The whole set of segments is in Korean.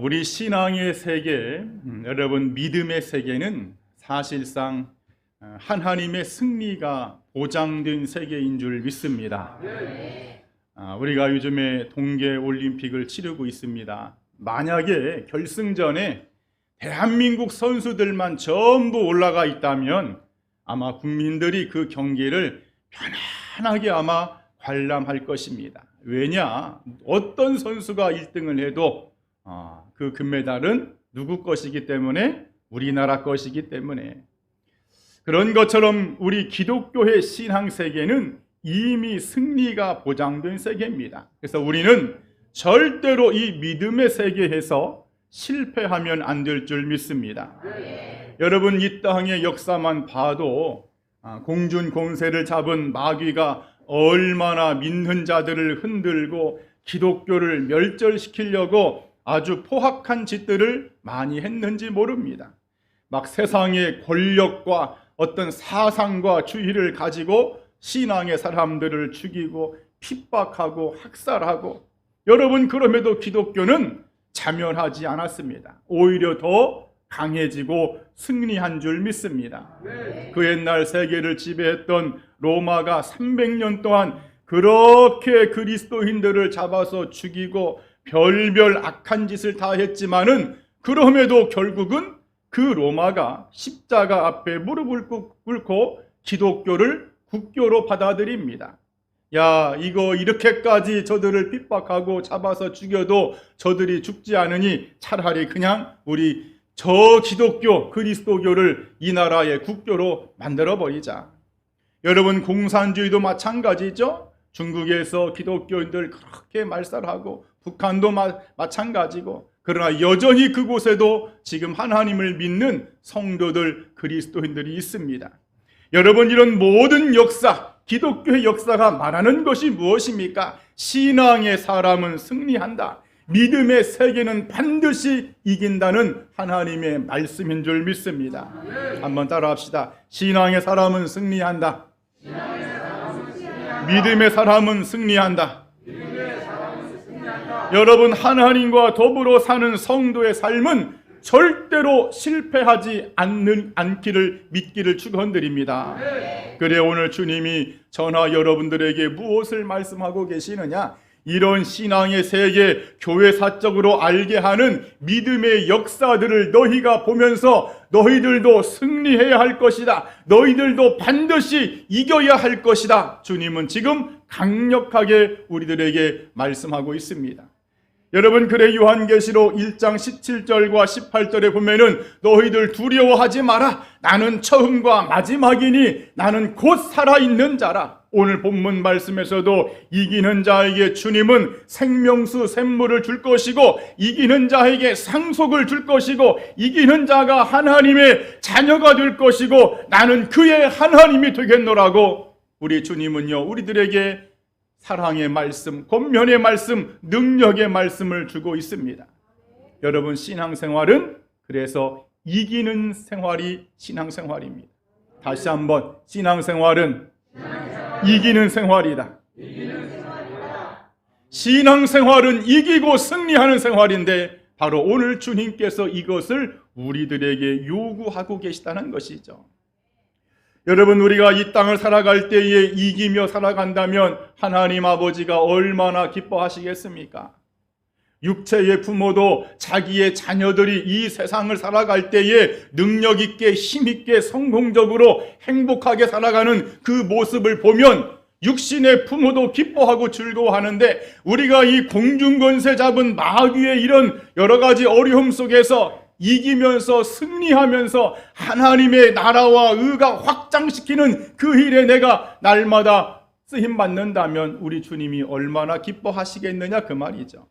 우리 신앙의 세계, 여러분 믿음의 세계는 사실상 하나님의 승리가 보장된 세계인 줄 믿습니다. 우리가 요즘에 동계올림픽을 치르고 있습니다. 만약에 결승전에 대한민국 선수들만 전부 올라가 있다면 아마 국민들이 그 경기를 편안하게 아마 관람할 것입니다. 왜냐? 어떤 선수가 1등을 해도 그 금메달은 누구 것이기 때문에, 우리나라 것이기 때문에. 그런 것처럼 우리 기독교의 신앙 세계는 이미 승리가 보장된 세계입니다. 그래서 우리는 절대로 이 믿음의 세계에서 실패하면 안 될 줄 믿습니다. 여러분, 이 땅의 역사만 봐도 공준 공세를 잡은 마귀가 얼마나 믿는 자들을 흔들고 기독교를 멸절시키려고 아주 포악한 짓들을 많이 했는지 모릅니다. 막 세상의 권력과 어떤 사상과 주의를 가지고 신앙의 사람들을 죽이고 핍박하고 학살하고, 여러분, 그럼에도 기독교는 자멸하지 않았습니다. 오히려 더 강해지고 승리한 줄 믿습니다. 그 옛날 세계를 지배했던 로마가 300년 동안 그렇게 그리스도인들을 잡아서 죽이고 별별 악한 짓을 다 했지만은, 그럼에도 결국은 그 로마가 십자가 앞에 무릎을 꿇고 기독교를 국교로 받아들입니다. 야, 이거 이렇게까지 저들을 핍박하고 잡아서 죽여도 저들이 죽지 않으니 차라리 그냥 우리 저 기독교 그리스도교를 이 나라의 국교로 만들어버리자. 여러분, 공산주의도 마찬가지죠. 중국에서 기독교인들 그렇게 말살하고, 북한도 마찬가지고, 그러나 여전히 그곳에도 지금 하나님을 믿는 성도들, 그리스도인들이 있습니다. 여러분, 이런 모든 역사, 기독교의 역사가 말하는 것이 무엇입니까? 신앙의 사람은 승리한다. 믿음의 세계는 반드시 이긴다는 하나님의 말씀인 줄 믿습니다. 한번 따라합시다. 신앙의 사람은 승리한다. 믿음의 사람은 승리한다. 여러분, 하나님과 더불어 사는 성도의 삶은 절대로 실패하지 않기를 믿기를 축원드립니다. 그래, 오늘 주님이 저나 여러분들에게 무엇을 말씀하고 계시느냐? 이런 신앙의 세계, 교회사적으로 알게 하는 믿음의 역사들을 너희가 보면서 너희들도 승리해야 할 것이다. 너희들도 반드시 이겨야 할 것이다. 주님은 지금 강력하게 우리들에게 말씀하고 있습니다. 여러분, 그래 요한계시록 1장 17절과 18절에 보면은 너희들 두려워하지 마라. 나는 처음과 마지막이니 나는 곧 살아있는 자라. 오늘 본문 말씀에서도 이기는 자에게 주님은 생명수 샘물을 줄 것이고, 이기는 자에게 상속을 줄 것이고, 이기는 자가 하나님의 자녀가 될 것이고, 나는 그의 하나님이 되겠노라고 우리 주님은요, 우리들에게 사랑의 말씀, 권면의 말씀, 능력의 말씀을 주고 있습니다. 여러분, 신앙생활은 그래서 이기는 생활이 신앙생활입니다. 다시 한번, 신앙생활은 이기는 생활이다. 신앙생활은 이기고 승리하는 생활인데, 바로 오늘 주님께서 이것을 우리들에게 요구하고 계시다는 것이죠. 여러분, 우리가 이 땅을 살아갈 때에 이기며 살아간다면 하나님 아버지가 얼마나 기뻐하시겠습니까? 육체의 부모도 자기의 자녀들이 이 세상을 살아갈 때에 능력 있게, 힘 있게, 성공적으로 행복하게 살아가는 그 모습을 보면 육신의 부모도 기뻐하고 즐거워하는데, 우리가 이 공중권세 잡은 마귀의 이런 여러 가지 어려움 속에서 이기면서 승리하면서 하나님의 나라와 의가 확장시키는 그 일에 내가 날마다 쓰임 받는다면 우리 주님이 얼마나 기뻐하시겠느냐, 그 말이죠.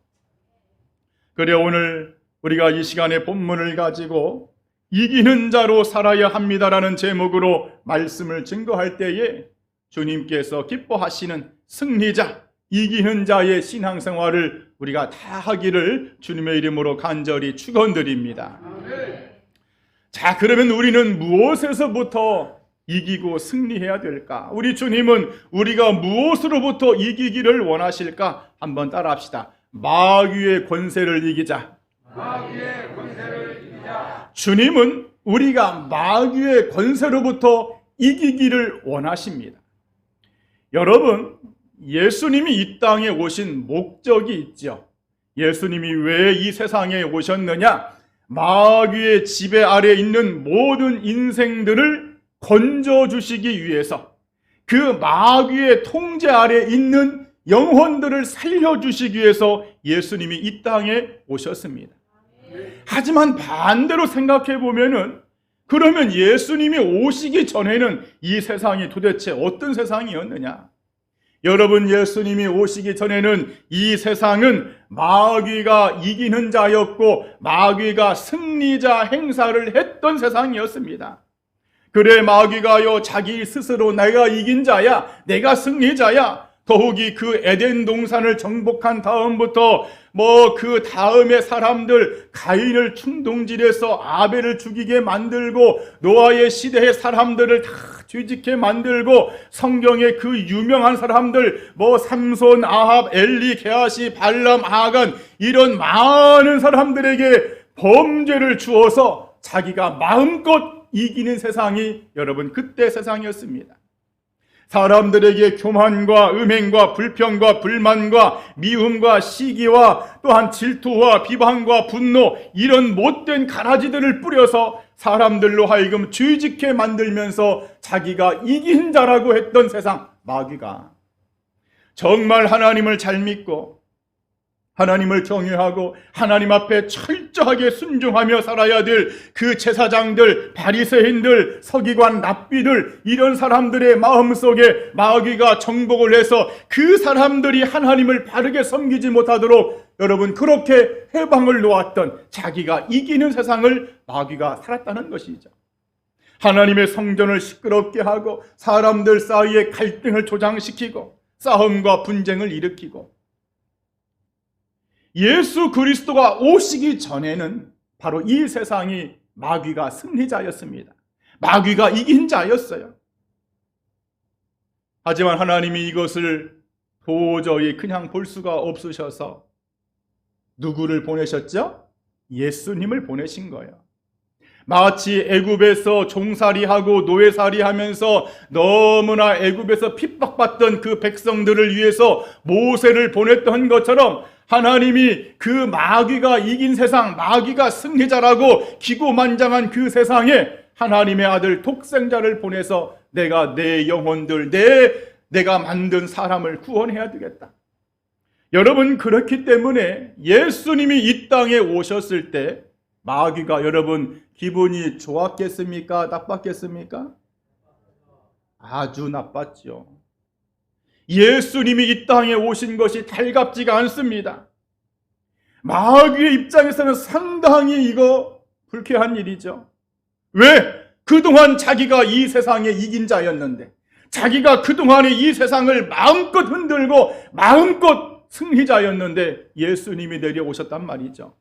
그래, 오늘 우리가 이 시간에 본문을 가지고 이기는 자로 살아야 합니다라는 제목으로 말씀을 증거할 때에 주님께서 기뻐하시는 승리자, 이기는 자의 신앙생활을 우리가 다 하기를 주님의 이름으로 간절히 축원드립니다. 자, 그러면 우리는 무엇에서부터 이기고 승리해야 될까? 우리 주님은 우리가 무엇으로부터 이기기를 원하실까? 한번 따라합시다. 마귀의 권세를 이기자. 마귀의 권세를 이기자. 주님은 우리가 마귀의 권세로부터 이기기를 원하십니다. 여러분, 예수님이 이 땅에 오신 목적이 있죠. 예수님이 왜 이 세상에 오셨느냐? 마귀의 지배 아래 있는 모든 인생들을 건져주시기 위해서, 그 마귀의 통제 아래 있는 영혼들을 살려주시기 위해서 예수님이 이 땅에 오셨습니다. 하지만 반대로 생각해 보면은, 그러면 예수님이 오시기 전에는 이 세상이 도대체 어떤 세상이었느냐? 여러분, 예수님이 오시기 전에는 이 세상은 마귀가 이기는 자였고 마귀가 승리자 행사를 했던 세상이었습니다. 그래, 마귀가요, 자기 스스로 내가 이긴 자야, 내가 승리자야, 더욱이 그 에덴 동산을 정복한 다음부터 그 다음에 사람들, 가인을 충동질해서 아벨을 죽이게 만들고 노아의 시대의 사람들을 다 뒤집게 만들고, 성경의 그 유명한 사람들 삼손, 아합, 엘리, 게하시, 발람, 아간, 이런 많은 사람들에게 범죄를 주어서 자기가 마음껏 이기는 세상이 여러분 그때 세상이었습니다. 사람들에게 교만과 음행과 불평과 불만과 미움과 시기와 또한 질투와 비방과 분노, 이런 못된 가라지들을 뿌려서 사람들로 하여금 죄짓게 만들면서 자기가 이긴 자라고 했던 세상, 마귀가 정말 하나님을 잘 믿고 하나님을 경외하고 하나님 앞에 철저하게 순종하며 살아야 될 그 제사장들, 바리새인들, 서기관, 랍비들, 이런 사람들의 마음속에 마귀가 정복을 해서 그 사람들이 하나님을 바르게 섬기지 못하도록 여러분 그렇게 해방을 놓았던, 자기가 이기는 세상을 마귀가 살았다는 것이죠. 하나님의 성전을 시끄럽게 하고 사람들 사이에 갈등을 조장시키고 싸움과 분쟁을 일으키고, 예수 그리스도가 오시기 전에는 바로 이 세상이 마귀가 승리자였습니다. 마귀가 이긴 자였어요. 하지만 하나님이 이것을 도저히 그냥 볼 수가 없으셔서 누구를 보내셨죠? 예수님을 보내신 거예요. 마치 애굽에서 종살이하고 노예살이하면서 너무나 애굽에서 핍박받던 그 백성들을 위해서 모세를 보냈던 것처럼, 하나님이 그 마귀가 이긴 세상, 마귀가 승리자라고 기고만장한 그 세상에 하나님의 아들 독생자를 보내서 내가 내 영혼들, 내가 만든 사람을 구원해야 되겠다. 여러분, 그렇기 때문에 예수님이 이 땅에 오셨을 때 마귀가 여러분 기분이 좋았겠습니까? 나빴겠습니까? 아주 나빴죠. 예수님이 이 땅에 오신 것이 달갑지가 않습니다. 마귀의 입장에서는 상당히 이거 불쾌한 일이죠. 왜? 그동안 자기가 이 세상에 이긴 자였는데, 자기가 그동안에 이 세상을 마음껏 흔들고 마음껏 승리자였는데 예수님이 내려오셨단 말이죠.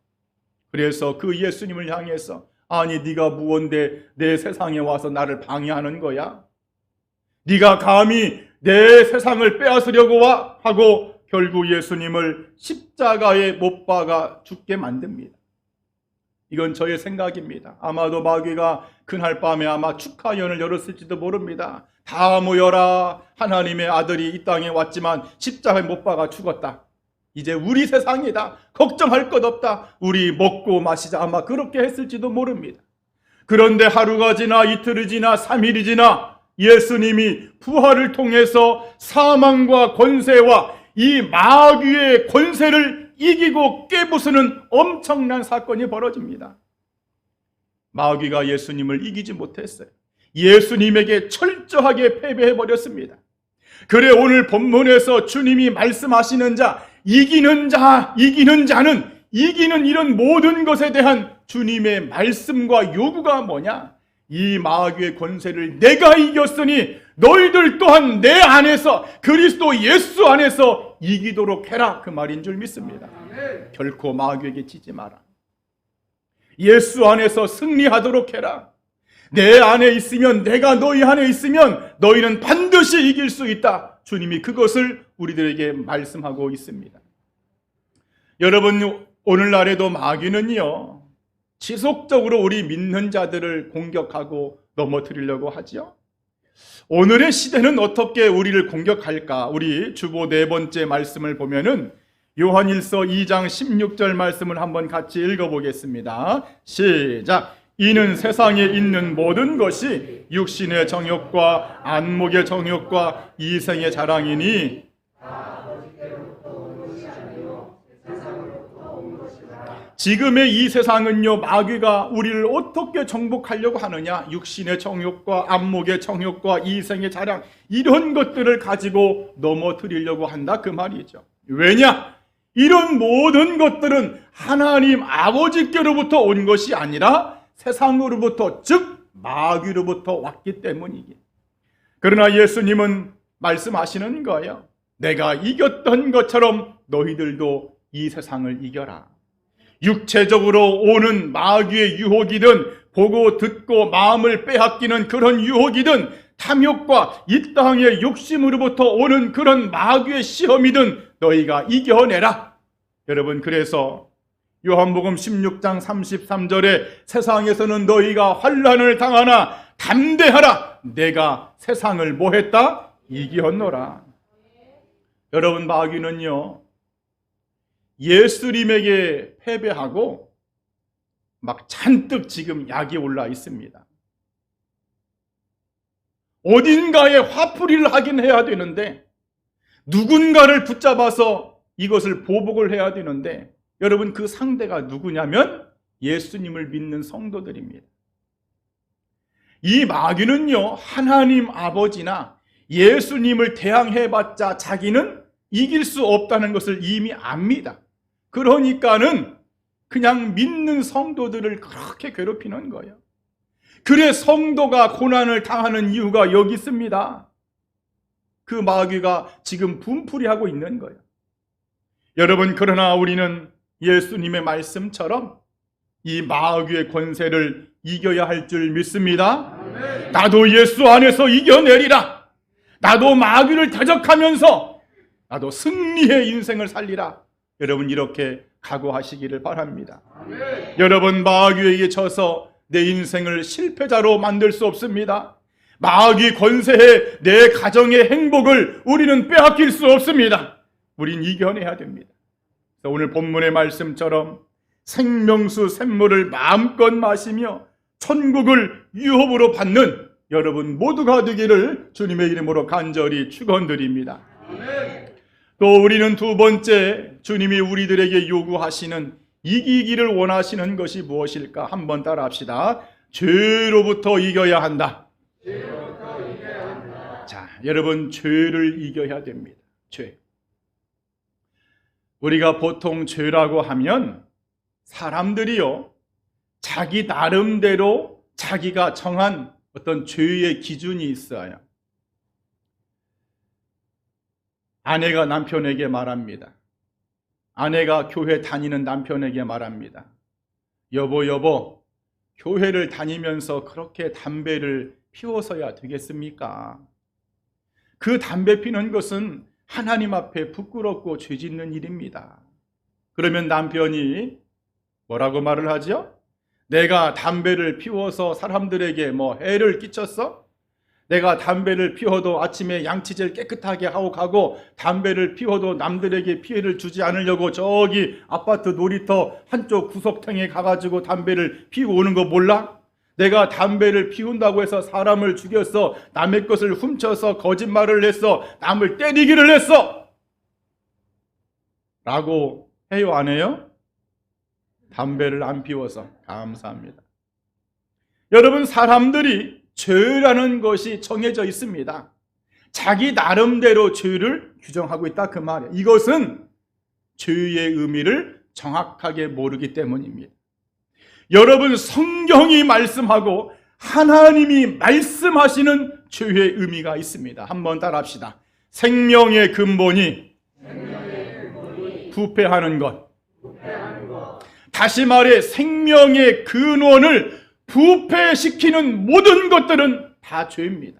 그래서 그 예수님을 향해서, 아니 네가 무언데 내 세상에 와서 나를 방해하는 거야? 네가 감히 내 세상을 빼앗으려고 와? 하고 결국 예수님을 십자가에 못 박아 죽게 만듭니다. 이건 저의 생각입니다. 아마도 마귀가 그날 밤에 아마 축하연을 열었을지도 모릅니다. 다 모여라, 하나님의 아들이 이 땅에 왔지만 십자가에 못 박아 죽었다. 이제 우리 세상이다. 걱정할 것 없다. 우리 먹고 마시자. 아마 그렇게 했을지도 모릅니다. 그런데 하루가 지나 이틀이 지나 3일이 지나 예수님이 부활을 통해서 사망과 권세와 이 마귀의 권세를 이기고 깨부수는 엄청난 사건이 벌어집니다. 마귀가 예수님을 이기지 못했어요. 예수님에게 철저하게 패배해버렸습니다. 그래, 오늘 본문에서 주님이 말씀하시는 자, 이기는 자는 이기는 이런 모든 것에 대한 주님의 말씀과 요구가 뭐냐? 이 마귀의 권세를 내가 이겼으니 너희들 또한 내 안에서, 그리스도 예수 안에서 이기도록 해라, 그 말인 줄 믿습니다. 결코 마귀에게 지지 마라. 예수 안에서 승리하도록 해라. 내 안에 있으면, 내가 너희 안에 있으면 너희는 반드시 이길 수 있다. 주님이 그것을 우리들에게 말씀하고 있습니다. 여러분, 오늘날에도 마귀는요, 지속적으로 우리 믿는 자들을 공격하고 넘어뜨리려고 하죠. 오늘의 시대는 어떻게 우리를 공격할까? 우리 주보 네 번째 말씀을 보면은 요한일서 2장 16절 말씀을 한번 같이 읽어보겠습니다. 시작. 이는 세상에 있는 모든 것이 육신의 정욕과 안목의 정욕과 이생의 자랑이니 지금의 이 세상은요, 마귀가 우리를 어떻게 정복하려고 하느냐? 육신의 정욕과 안목의 정욕과 이생의 자랑, 이런 것들을 가지고 넘어뜨리려고 한다 그 말이죠. 왜냐? 이런 모든 것들은 하나님 아버지께로부터 온 것이 아니라 세상으로부터, 즉 마귀로부터 왔기 때문이기. 그러나 예수님은 말씀하시는 거예요. 내가 이겼던 것처럼 너희들도 이 세상을 이겨라. 육체적으로 오는 마귀의 유혹이든, 보고 듣고 마음을 빼앗기는 그런 유혹이든, 탐욕과 이 땅의 욕심으로부터 오는 그런 마귀의 시험이든 너희가 이겨내라. 여러분, 그래서 요한복음 16장 33절에 세상에서는 너희가 환난을 당하나 담대하라. 내가 세상을 뭐 했다? 이겼노라. 여러분, 마귀는요, 예수님에게 패배하고 막 잔뜩 지금 약이 올라 있습니다. 어딘가에 화풀이를 하긴 해야 되는데, 누군가를 붙잡아서 이것을 보복을 해야 되는데, 여러분, 그 상대가 누구냐면 예수님을 믿는 성도들입니다. 이 마귀는요, 하나님 아버지나 예수님을 대항해봤자 자기는 이길 수 없다는 것을 이미 압니다. 그러니까는 그냥 믿는 성도들을 그렇게 괴롭히는 거예요. 그래 성도가 고난을 당하는 이유가 여기 있습니다. 그 마귀가 지금 분풀이하고 있는 거예요. 여러분, 그러나 우리는 예수님의 말씀처럼 이 마귀의 권세를 이겨야 할 줄 믿습니다. 나도 예수 안에서 이겨내리라. 나도 마귀를 대적하면서 나도 승리의 인생을 살리라. 여러분, 이렇게 각오하시기를 바랍니다. 여러분, 마귀에게 져서 내 인생을 실패자로 만들 수 없습니다. 마귀 권세에 내 가정의 행복을 우리는 빼앗길 수 없습니다. 우린 이겨내야 됩니다. 오늘 본문의 말씀처럼 생명수 샘물을 마음껏 마시며 천국을 유업으로 받는 여러분 모두가 되기를 주님의 이름으로 간절히 축원드립니다. 또 우리는 두 번째, 주님이 우리들에게 요구하시는, 이기기를 원하시는 것이 무엇일까? 한번 따라합시다. 죄로부터 이겨야 한다. 자, 여러분, 죄를 이겨야 됩니다. 죄. 우리가 보통 죄라고 하면 사람들이요, 자기 나름대로 자기가 정한 어떤 죄의 기준이 있어요. 아내가 남편에게 말합니다. 아내가 교회 다니는 남편에게 말합니다. 여보, 교회를 다니면서 그렇게 담배를 피워서야 되겠습니까? 그 담배 피는 것은 하나님 앞에 부끄럽고 죄짓는 일입니다. 그러면 남편이 뭐라고 말을 하죠? 내가 담배를 피워서 사람들에게 해를 끼쳤어? 내가 담배를 피워도 아침에 양치질 깨끗하게 하고 가고, 담배를 피워도 남들에게 피해를 주지 않으려고 저기 아파트 놀이터 한쪽 구석탱에 가가지고 담배를 피우고 오는 거 몰라? 내가 담배를 피운다고 해서 사람을 죽였어. 남의 것을 훔쳐서 거짓말을 했어. 남을 때리기를 했어. 라고 해요, 안 해요? 담배를 안 피워서. 감사합니다. 여러분, 사람들이 죄라는 것이 정해져 있습니다. 자기 나름대로 죄를 규정하고 있다 그 말이에요. 이것은 죄의 의미를 정확하게 모르기 때문입니다. 여러분, 성경이 말씀하고 하나님이 말씀하시는 죄의 의미가 있습니다. 한번 따라합시다. 생명의 근본이 부패하는 것. 다시 말해 생명의 근원을 부패시키는 모든 것들은 다 죄입니다.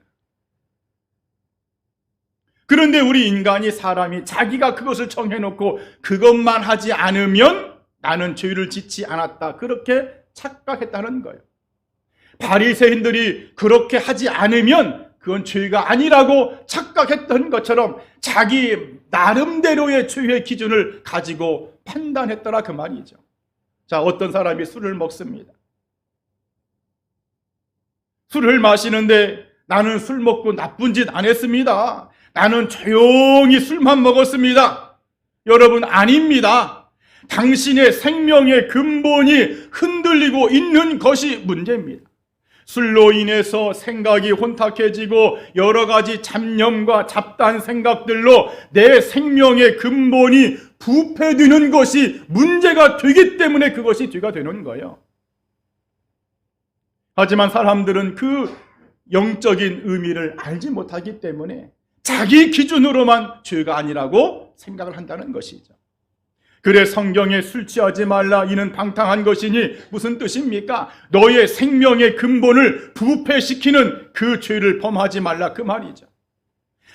그런데 우리 인간이, 사람이 자기가 그것을 정해놓고 그것만 하지 않으면 나는 죄를 짓지 않았다. 그렇게 착각했다는 거예요. 바리새인들이 그렇게 하지 않으면 그건 죄가 아니라고 착각했던 것처럼 자기 나름대로의 죄의 기준을 가지고 판단했더라 그 말이죠. 자, 어떤 사람이 술을 먹습니다. 술을 마시는데 나는 술 먹고 나쁜 짓 안 했습니다. 나는 조용히 술만 먹었습니다. 여러분, 아닙니다. 당신의 생명의 근본이 흔들리고 있는 것이 문제입니다. 술로 인해서 생각이 혼탁해지고 여러 가지 잡념과 잡다한 생각들로 내 생명의 근본이 부패되는 것이 문제가 되기 때문에 그것이 죄가 되는 거예요. 하지만 사람들은 그 영적인 의미를 알지 못하기 때문에 자기 기준으로만 죄가 아니라고 생각을 한다는 것이죠. 그래 성경에 술 취하지 말라 이는 방탕한 것이니 무슨 뜻입니까? 너의 생명의 근본을 부패시키는 그 죄를 범하지 말라 그 말이죠.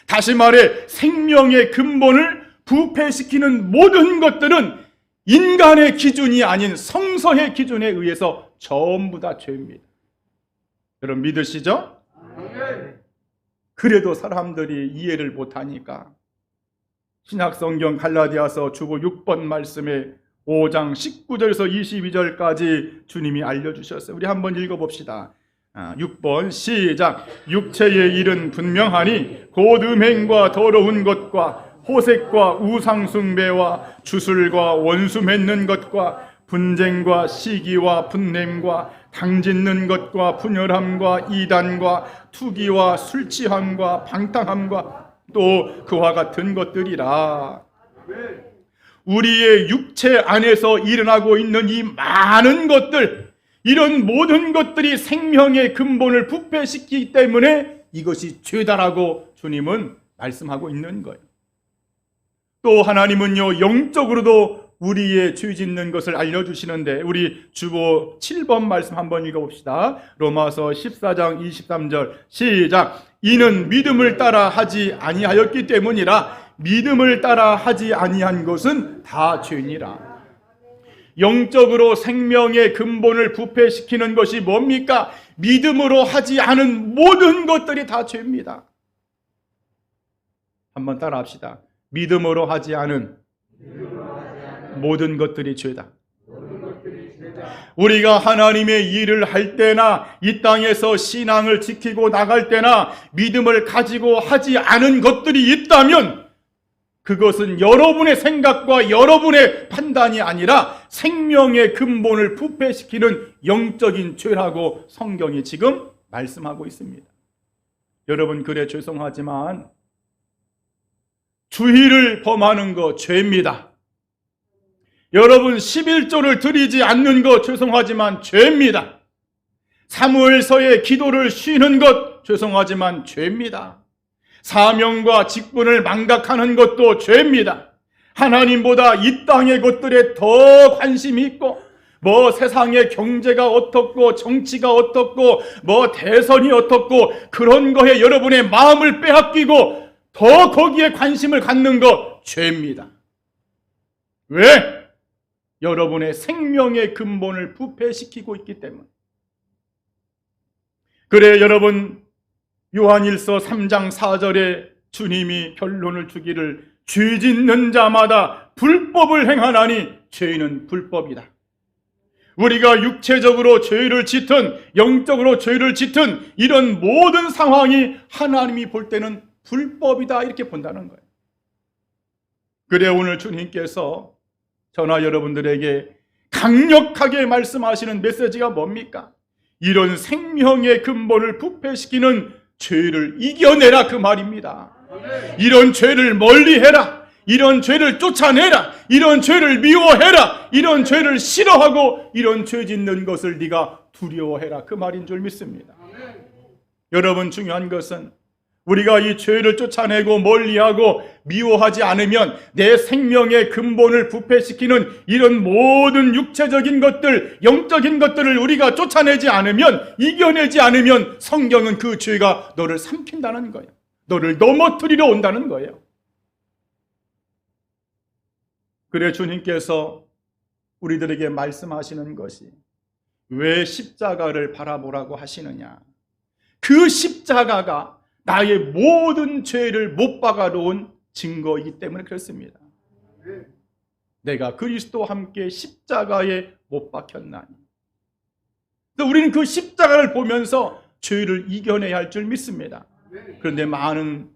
다시 말해 생명의 근본을 부패시키는 모든 것들은 인간의 기준이 아닌 성서의 기준에 의해서 전부 다 죄입니다. 여러분 믿으시죠? 그래도 사람들이 이해를 못하니까 신약성경 갈라디아서 주보 6번 말씀에 5장 19절에서 22절까지 주님이 알려주셨어요. 우리 한번 읽어봅시다. 6번 시작. 육체의 일은 분명하니 곧 음행과 더러운 것과 호색과 우상숭배와 주술과 원수 맺는 것과 분쟁과 시기와 분냄과 당짓는 것과 분열함과 이단과 투기와 술취함과 방탕함과 또 그와 같은 것들이라. 우리의 육체 안에서 일어나고 있는 이 많은 것들, 이런 모든 것들이 생명의 근본을 부패시키기 때문에 이것이 죄다라고 주님은 말씀하고 있는 거예요. 또 하나님은요 영적으로도 우리의 죄 짓는 것을 알려주시는데 우리 주보 7번 말씀 한번 읽어봅시다. 로마서 14장 23절 시작. 이는 믿음을 따라 하지 아니하였기 때문이라. 믿음을 따라 하지 아니한 것은 다 죄니라. 영적으로 생명의 근본을 부패시키는 것이 뭡니까? 믿음으로 하지 않은 모든 것들이 다 죄입니다. 한번 따라 합시다. 믿음으로 하지 않은 모든 것들이 죄다. 우리가 하나님의 일을 할 때나 이 땅에서 신앙을 지키고 나갈 때나 믿음을 가지고 하지 않은 것들이 있다면 그것은 여러분의 생각과 여러분의 판단이 아니라 생명의 근본을 부패시키는 영적인 죄라고 성경이 지금 말씀하고 있습니다. 여러분, 그래 죄송하지만 주일을 범하는 거 죄입니다. 여러분 11조를 드리지 않는 것 죄송하지만 죄입니다. 사무엘서의 기도를 쉬는 것 죄송하지만 죄입니다. 사명과 직분을 망각하는 것도 죄입니다. 하나님보다 이 땅의 것들에 더 관심이 있고 뭐 세상의 경제가 어떻고 정치가 어떻고 뭐 대선이 어떻고 그런 거에 여러분의 마음을 빼앗기고 더 거기에 관심을 갖는 것 죄입니다. 왜? 여러분의 생명의 근본을 부패시키고 있기 때문에. 그래 여러분 요한일서 3장 4절에 주님이 결론을 주기를 죄 짓는 자마다 불법을 행하나니 죄는 불법이다. 우리가 육체적으로 죄를 짓든 영적으로 죄를 짓든 이런 모든 상황이 하나님이 볼 때는 불법이다 이렇게 본다는 거예요. 그래 오늘 주님께서 저나 여러분들에게 강력하게 말씀하시는 메시지가 뭡니까? 이런 생명의 근본을 부패시키는 죄를 이겨내라 그 말입니다. 이런 죄를 멀리해라. 이런 죄를 쫓아내라. 이런 죄를 미워해라. 이런 죄를 싫어하고 이런 죄 짓는 것을 네가 두려워해라 그 말인 줄 믿습니다. 여러분 중요한 것은 우리가 이 죄를 쫓아내고 멀리하고 미워하지 않으면 내 생명의 근본을 부패시키는 이런 모든 육체적인 것들, 영적인 것들을 우리가 쫓아내지 않으면, 이겨내지 않으면 성경은 그 죄가 너를 삼킨다는 거예요. 너를 넘어뜨리러 온다는 거예요. 그래 주님께서 우리들에게 말씀하시는 것이 왜 십자가를 바라보라고 하시느냐. 그 십자가가 나의 모든 죄를 못 박아놓은 증거이기 때문에 그렇습니다. 내가 그리스도와 함께 십자가에 못 박혔나니. 우리는 그 십자가를 보면서 죄를 이겨내야 할 줄 믿습니다. 그런데 많은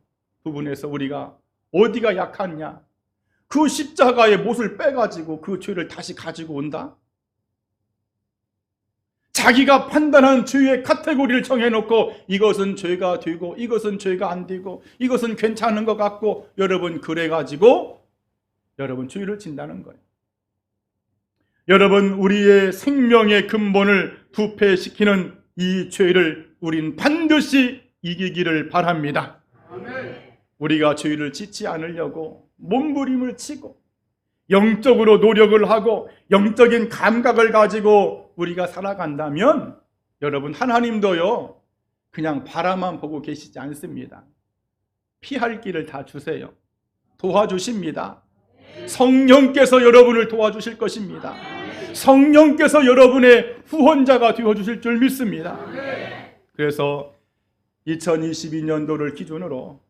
부분에서 우리가 어디가 약하냐? 그 십자가의 못을 빼가지고 그 죄를 다시 가지고 온다? 자기가 판단한 죄의 카테고리를 정해놓고 이것은 죄가 되고 이것은 죄가 안 되고 이것은 괜찮은 것 같고 여러분 그래가지고 여러분 죄를 진다는 거예요. 여러분 우리의 생명의 근본을 부패시키는 이 죄를 우린 반드시 이기기를 바랍니다. 우리가 죄를 짓지 않으려고 몸부림을 치고 영적으로 노력을 하고 영적인 감각을 가지고 우리가 살아간다면 여러분 하나님도요 그냥 바라만 보고 계시지 않습니다. 피할 길을 다 주세요. 도와주십니다. 성령께서 여러분을 도와주실 것입니다. 성령께서 여러분의 후원자가 되어주실 줄 믿습니다. 그래서 2022년도를 기준으로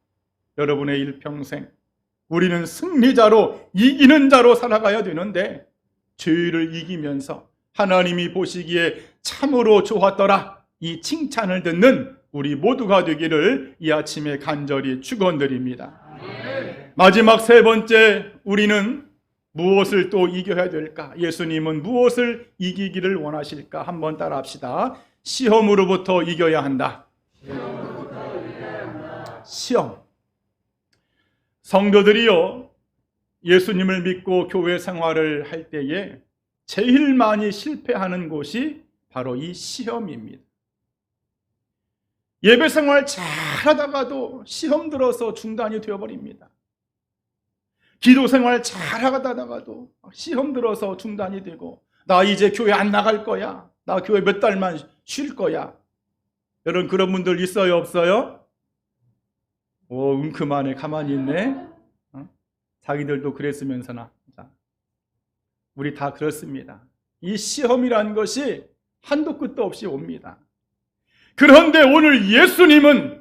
여러분의 일평생 우리는 승리자로 이기는 자로 살아가야 되는데 죄를 이기면서 하나님이 보시기에 참으로 좋았더라 이 칭찬을 듣는 우리 모두가 되기를 이 아침에 간절히 축원드립니다. 마지막 세 번째, 우리는 무엇을 또 이겨야 될까? 예수님은 무엇을 이기기를 원하실까? 한번 따라합시다. 시험으로부터 이겨야 한다. 시험. 성도들이요, 예수님을 믿고 교회 생활을 할 때에 제일 많이 실패하는 곳이 바로 이 시험입니다. 예배 생활 잘하다가도 시험 들어서 중단이 되어버립니다. 기도 생활 잘하다가도 시험 들어서 중단이 되고, 나 이제 교회 안 나갈 거야, 나 교회 몇 달만 쉴 거야. 여러분 그런 분들 있어요 없어요? 오, 은큼하네. 가만히 있네. 자기들도 그랬으면서나. 우리 다 그렇습니다. 이 시험이라는 것이 한도 끝도 없이 옵니다. 그런데 오늘 예수님은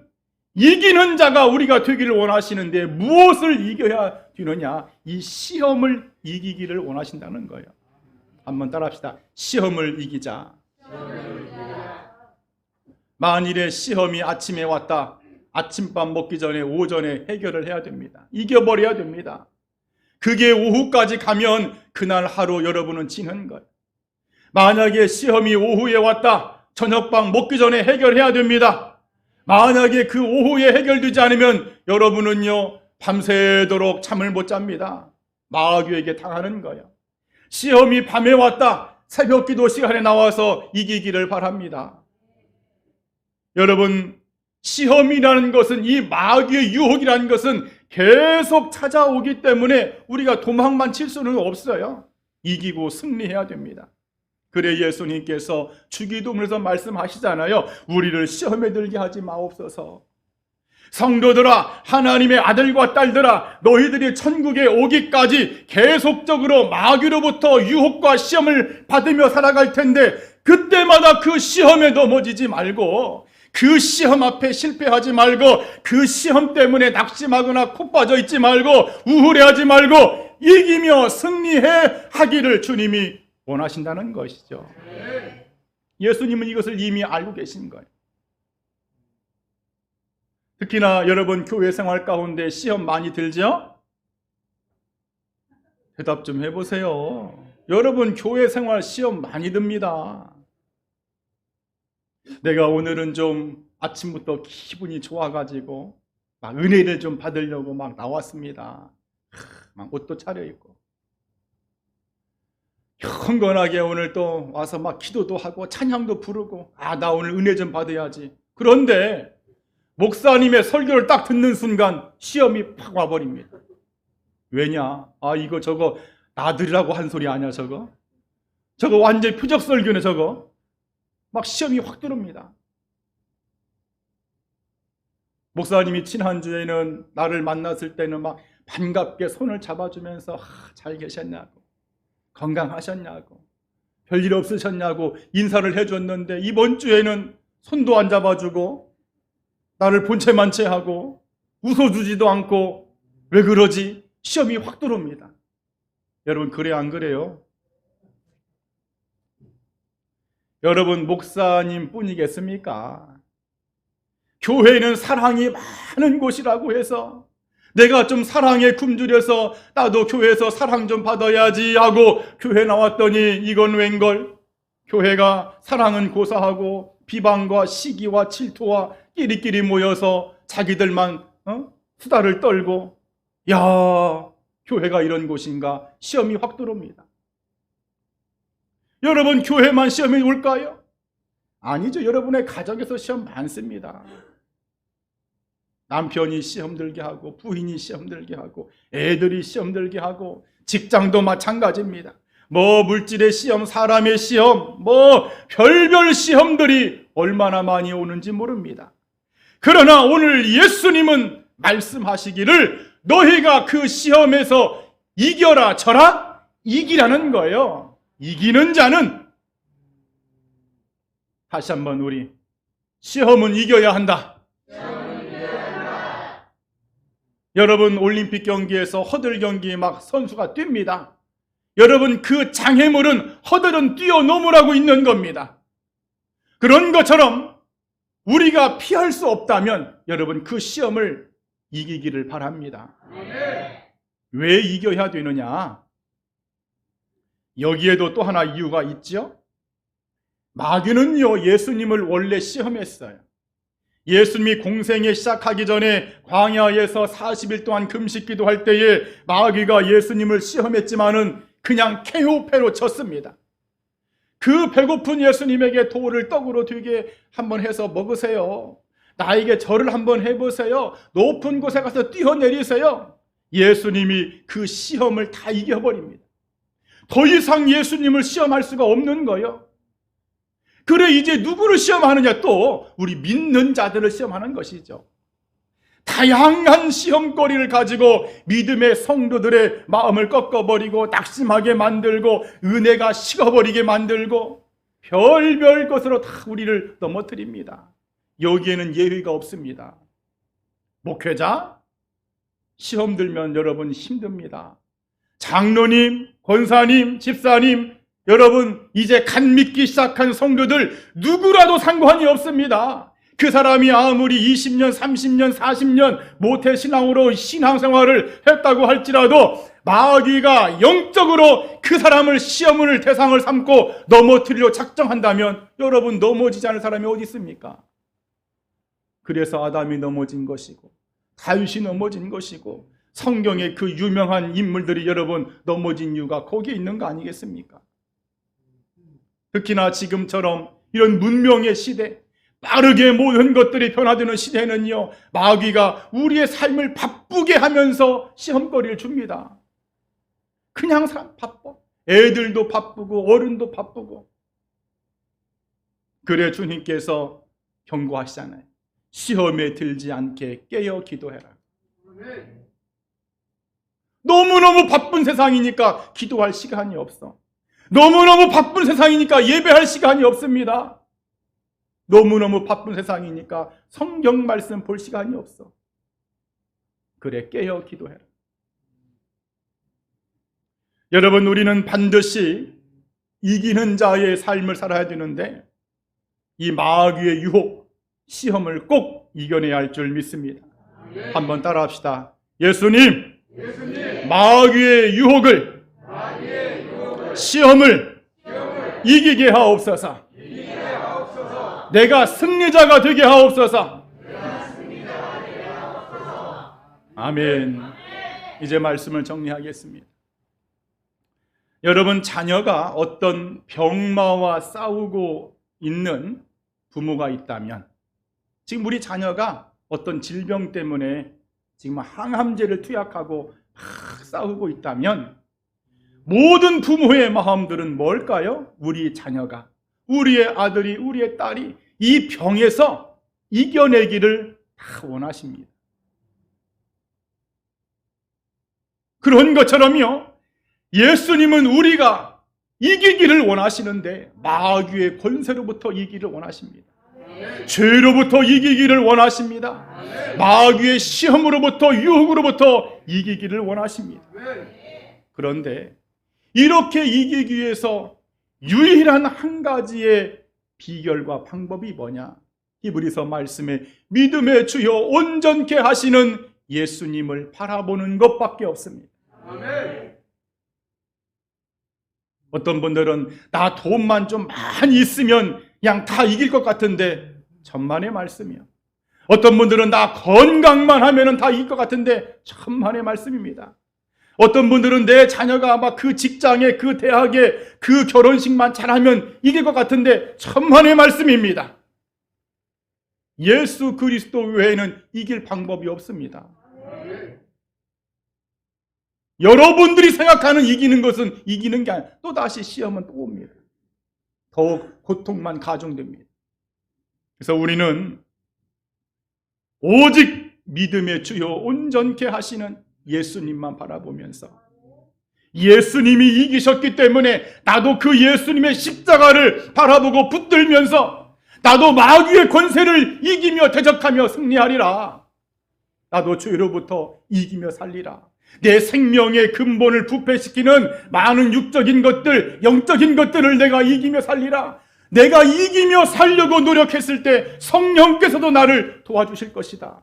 이기는 자가 우리가 되기를 원하시는데 무엇을 이겨야 되느냐? 이 시험을 이기기를 원하신다는 거예요. 한번 따라합시다. 시험을 이기자. 만일에 시험이 아침에 왔다. 아침밥 먹기 전에 오전에 해결을 해야 됩니다. 이겨버려야 됩니다. 그게 오후까지 가면 그날 하루 여러분은 지는 거예요. 만약에 시험이 오후에 왔다. 저녁밥 먹기 전에 해결해야 됩니다. 만약에 그 오후에 해결되지 않으면 여러분은요 밤새도록 잠을 못 잡니다. 마귀에게 당하는 거예요. 시험이 밤에 왔다. 새벽 기도 시간에 나와서 이기기를 바랍니다. 여러분 시험이라는 것은, 이 마귀의 유혹이라는 것은 계속 찾아오기 때문에 우리가 도망만 칠 수는 없어요. 이기고 승리해야 됩니다. 그래 예수님께서 주기도문에서 말씀하시잖아요. 우리를 시험에 들게 하지 마옵소서. 성도들아, 하나님의 아들과 딸들아, 너희들이 천국에 오기까지 계속적으로 마귀로부터 유혹과 시험을 받으며 살아갈 텐데 그때마다 그 시험에 넘어지지 말고, 그 시험 앞에 실패하지 말고, 그 시험 때문에 낙심하거나 코 빠져 있지 말고, 우울해하지 말고 이기며 승리해 하기를 주님이 원하신다는 것이죠. 예수님은 이것을 이미 알고 계신 거예요. 특히나 여러분 교회 생활 가운데 시험 많이 들죠? 대답 좀 해보세요. 여러분 교회 생활 시험 많이 듭니다. 내가 오늘은 좀 아침부터 기분이 좋아가지고 막 은혜를 좀 받으려고 막 나왔습니다. 막 옷도 차려입고 경건하게 오늘 또 와서 막 기도도 하고 찬양도 부르고, 나 오늘 은혜 좀 받아야지. 그런데 목사님의 설교를 딱 듣는 순간 시험이 팍 와버립니다. 왜냐? 이거 저거 나들이라고 한 소리 아니야 저거? 저거 완전히 표적 설교네 저거. 막 시험이 확 들어옵니다. 목사님이 지난주에는 나를 만났을 때는 막 반갑게 손을 잡아주면서 잘 계셨냐고, 건강하셨냐고, 별일 없으셨냐고 인사를 해줬는데 이번 주에는 손도 안 잡아주고 나를 본체만 채하고 웃어주지도 않고 왜 그러지? 시험이 확 들어옵니다. 여러분, 그래 안 그래요? 여러분, 목사님 뿐이겠습니까? 교회는 사랑이 많은 곳이라고 해서 내가 좀 사랑에 굶주려서 나도 교회에서 사랑 좀 받아야지 하고 교회 나왔더니 이건 웬걸? 교회가 사랑은 고사하고 비방과 시기와 질투와 끼리끼리 모여서 자기들만 수다를 떨고, 야, 교회가 이런 곳인가? 시험이 확 들어옵니다. 여러분, 교회만 시험이 올까요? 아니죠. 여러분의 가정에서 시험 많습니다. 남편이 시험 들게 하고, 부인이 시험 들게 하고, 애들이 시험 들게 하고, 직장도 마찬가지입니다. 뭐 물질의 시험, 사람의 시험, 뭐 별별 시험들이 얼마나 많이 오는지 모릅니다. 그러나 오늘 예수님은 말씀하시기를 너희가 그 시험에서 이겨라 져라 이기라는 거예요. 이기는 자는, 다시 한번 우리 시험은 이겨야 한다. 여러분, 올림픽 경기에서 허들 경기 막 선수가 뜁니다. 여러분, 그 장애물은 허들은 뛰어넘으라고 있는 겁니다. 그런 것처럼 우리가 피할 수 없다면 여러분, 그 시험을 이기기를 바랍니다. 왜 이겨야 되느냐? 여기에도 또 하나 이유가 있죠. 마귀는요, 예수님을 원래 시험했어요. 예수님이 공생에 시작하기 전에 광야에서 40일 동안 금식 기도할 때에 마귀가 예수님을 시험했지만은 그냥 KO패로 졌습니다. 그 배고픈 예수님에게 돌을 떡으로 되게 한번 해서 먹으세요. 나에게 절을 한번 해보세요. 높은 곳에 가서 뛰어내리세요. 예수님이 그 시험을 다 이겨버립니다. 더 이상 예수님을 시험할 수가 없는 거예요. 그래, 이제 누구를 시험하느냐? 또 우리 믿는 자들을 시험하는 것이죠. 다양한 시험거리를 가지고 믿음의 성도들의 마음을 꺾어버리고 낙심하게 만들고 은혜가 식어버리게 만들고 별별 것으로 다 우리를 넘어뜨립니다. 여기에는 예외가 없습니다. 목회자, 시험 들면 여러분 힘듭니다. 장로님, 권사님, 집사님, 여러분 이제 갓 믿기 시작한 성도들 누구라도 상관이 없습니다. 그 사람이 아무리 20년, 30년, 40년 모태신앙으로 신앙생활을 했다고 할지라도 마귀가 영적으로 그 사람을 시험을 대상을 삼고 넘어뜨리려 작정한다면 여러분, 넘어지지 않을 사람이 어디 있습니까? 그래서 아담이 넘어진 것이고 다윗이 넘어진 것이고 성경의 그 유명한 인물들이 여러분 넘어진 이유가 거기에 있는 거 아니겠습니까? 특히나 지금처럼 이런 문명의 시대, 빠르게 모든 것들이 변화되는 시대는요, 마귀가 우리의 삶을 바쁘게 하면서 시험거리를 줍니다. 그냥 바빠. 애들도 바쁘고 어른도 바쁘고. 그래 주님께서 경고하시잖아요. 시험에 들지 않게 깨어 기도해라. 너무너무 바쁜 세상이니까 기도할 시간이 없어. 너무너무 바쁜 세상이니까 예배할 시간이 없습니다. 너무너무 바쁜 세상이니까 성경 말씀 볼 시간이 없어. 그래, 깨어 기도해라. 여러분, 우리는 반드시 이기는 자의 삶을 살아야 되는데 이 마귀의 유혹, 시험을 꼭 이겨내야 할 줄 믿습니다. 한번 따라합시다. 예수님, 마귀의 유혹을, 시험을 이기게 하옵소서. 내가 승리자가 되게 하옵소서. 아멘. 이제 말씀을 정리하겠습니다. 여러분, 자녀가 어떤 병마와 싸우고 있는 부모가 있다면, 지금 우리 자녀가 어떤 질병 때문에 지금 항암제를 투약하고 막 싸우고 있다면 모든 부모의 마음들은 뭘까요? 우리 자녀가, 우리의 아들이, 우리의 딸이 이 병에서 이겨내기를 다 원하십니다. 그런 것처럼요, 예수님은 우리가 이기기를 원하시는데 마귀의 권세로부터 이기기를 원하십니다. 죄로부터 이기기를 원하십니다. 마귀의 시험으로부터 유혹으로부터 이기기를 원하십니다. 그런데 이렇게 이기기 위해서 유일한 한 가지의 비결과 방법이 뭐냐? 히브리서 말씀에 믿음의 주여 온전케 하시는 예수님을 바라보는 것밖에 없습니다. 어떤 분들은 나 돈만 좀 많이 있으면 그냥 다 이길 것 같은데 천만의 말씀이요. 어떤 분들은 나 건강만 하면 다 이길 것 같은데 천만의 말씀입니다. 어떤 분들은 내 자녀가 막 그 직장에 그 대학에 그 결혼식만 잘하면 이길 것 같은데 천만의 말씀입니다. 예수 그리스도 외에는 이길 방법이 없습니다. 여러분들이 생각하는 이기는 것은 이기는 게 아니라 또다시 시험은 또 옵니다. 더욱 고통만 가중됩니다. 그래서 우리는 오직 믿음의 주여 온전케 하시는 예수님만 바라보면서 예수님이 이기셨기 때문에 나도 그 예수님의 십자가를 바라보고 붙들면서 나도 마귀의 권세를 이기며 대적하며 승리하리라. 나도 죄로부터 이기며 살리라. 내 생명의 근본을 부패시키는 많은 육적인 것들, 영적인 것들을 내가 이기며 살리라. 내가 이기며 살려고 노력했을 때 성령께서도 나를 도와주실 것이다.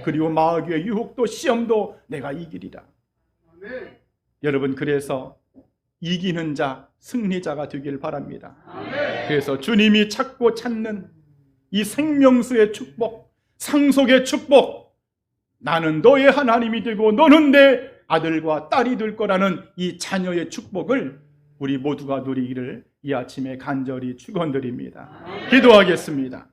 그리고 마귀의 유혹도 시험도 내가 이기리라. 여러분, 그래서 이기는 자, 승리자가 되길 바랍니다. 그래서 주님이 찾고 찾는 이 생명수의 축복, 상속의 축복, 나는 너의 하나님이 되고 너는 내 아들과 딸이 될 거라는 이 자녀의 축복을 우리 모두가 누리기를 이 아침에 간절히 축원드립니다. 기도하겠습니다.